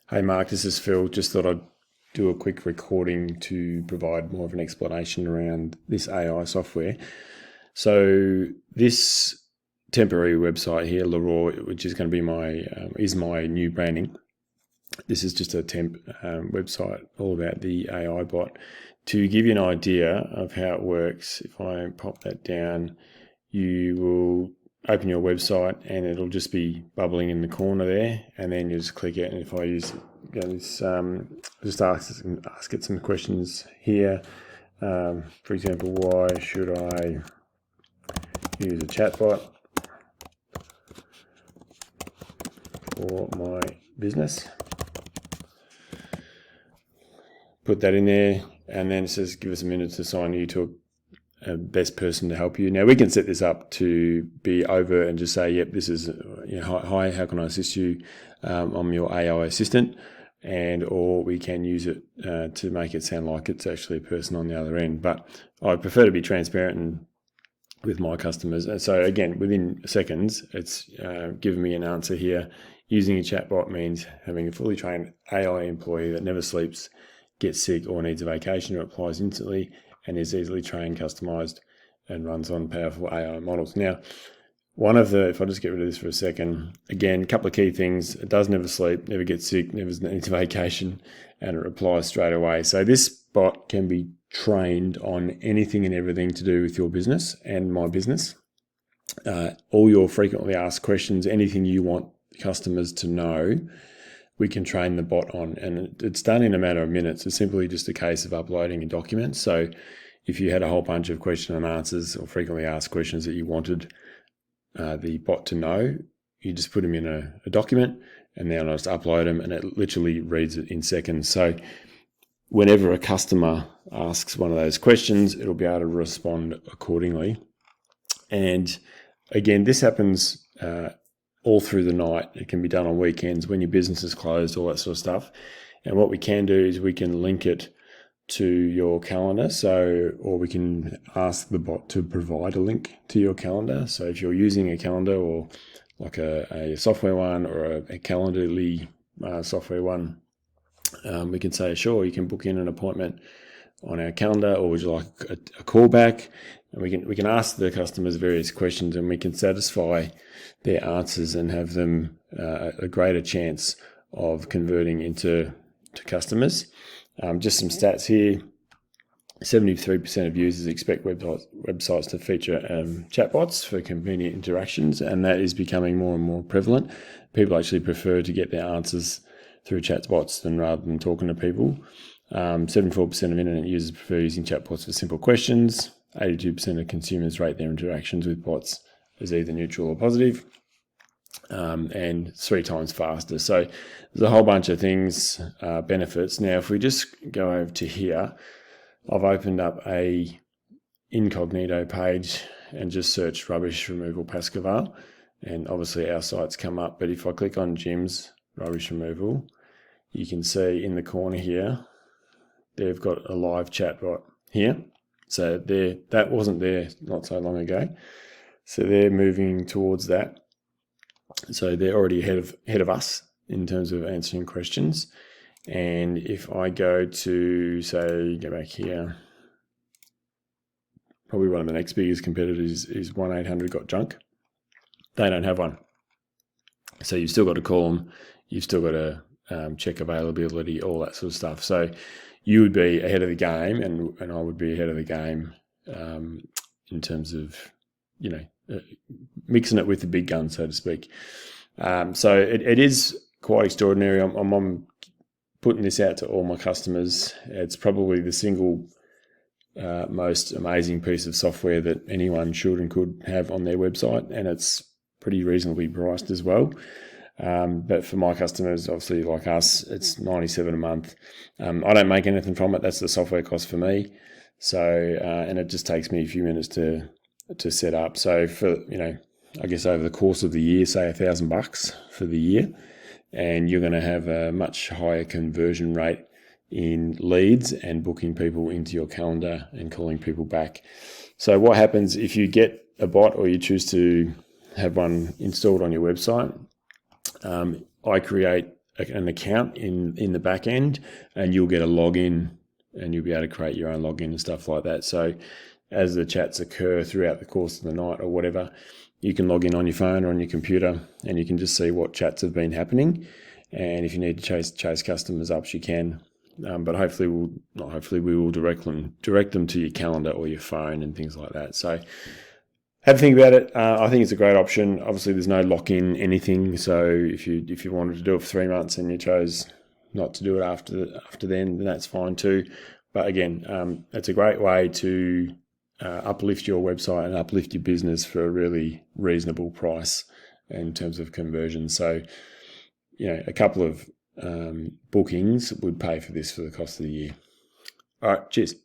Hey Mark, this is Phil. Just thought I'd do a quick recording to provide more of an explanation around this AI software. So this temporary website here, Leroy, which is going to be my new branding. This is just a temp website all about the AI bot. To give you an idea of how it works, if I pop that down, you will open your website and it'll just be bubbling in the corner there, and then you just click it. And if I use just ask it some questions here. For example, why should I use a chatbot for my business? Put that in there, and then it says give us a minute to assign you to a best person to help you. Now we can set this up to be over and just say, yep, this is, hi, how can I assist you? I'm your AI assistant, or we can use it to make it sound like it's actually a person on the other end. But I prefer to be transparent with my customers. And so again, within seconds, it's given me an answer here. Using a chatbot means having a fully trained AI employee that never sleeps, gets sick, or needs a vacation. It applies instantly and is easily trained, customized, and runs on powerful AI models. Now, if I just get rid of this for a second, again, a couple of key things. It does never sleep, never gets sick, never needs a vacation, and it replies straight away. So this bot can be trained on anything and everything to do with your business and my business. All your frequently asked questions, anything you want customers to know, we can train the bot on, and it's done in a matter of minutes. It's simply just a case of uploading a document. So if you had a whole bunch of question and answers or frequently asked questions that you wanted the bot to know, you just put them in a document, and then I just upload them, and it literally reads it in seconds. So whenever a customer asks one of those questions, it'll be able to respond accordingly. And again, this happens all through the night. It can be done on weekends when your business is closed, all that sort of stuff. And what we can do is we can link it to your calendar. Or we can ask the bot to provide a link to your calendar. So if you're using a calendar, or like a software one, or a Calendarly software one, we can say, sure, you can book in an appointment on our calendar, or would you like a call back? And we can ask the customers various questions, and we can satisfy their answers and have them a greater chance of converting into customers. Just some stats here. 73% of users expect websites to feature chatbots for convenient interactions, and that is becoming more and more prevalent. People actually prefer to get their answers through chatbots rather than talking to people. 74% of internet users prefer using chatbots for simple questions. 82% of consumers rate their interactions with bots as either neutral or positive, and 3 times faster. So there's a whole bunch of things, benefits. Now, if we just go over to here, I've opened up a incognito page and just searched rubbish removal Pascaval, and obviously our site's come up. But if I click on Jim's rubbish removal, you can see in the corner here, they've got a live chatbot here. So that wasn't there not so long ago. So they're moving towards that. So they're already ahead of us in terms of answering questions. And if I go back here, probably one of the next biggest competitors is 1-800-GOT-JUNK. They don't have one. So you've still got to call them. You've still got to check availability, all that sort of stuff. So you would be ahead of the game, and I would be ahead of the game in terms of, mixing it with the big gun, so to speak. So it is quite extraordinary. I'm putting this out to all my customers. It's probably the single most amazing piece of software that anyone should and could have on their website, and it's pretty reasonably priced as well. But for my customers, obviously like us, it's $97 a month. I don't make anything from it. That's the software cost for me. So, and it just takes me a few minutes to set up. So for, I guess over the course of the year, say $1,000 for the year, and you're going to have a much higher conversion rate in leads and booking people into your calendar and calling people back. So what happens if you get a bot, or you choose to have one installed on your website? I create an account in the back end, and you'll get a login, and you'll be able to create your own login and stuff like that. So as the chats occur throughout the course of the night or whatever, you can log in on your phone or on your computer, and you can just see what chats have been happening. And if you need to chase customers up, you can. But hopefully we will direct them to your calendar or your phone and things like that. So have a think about it. I think it's a great option. Obviously, there's no lock-in anything. So if you wanted to do it for 3 months and you chose not to do it after then that's fine too. But again, it's a great way to uplift your website and uplift your business for a really reasonable price in terms of conversion. So, a couple of bookings would pay for this for the cost of the year. All right, cheers.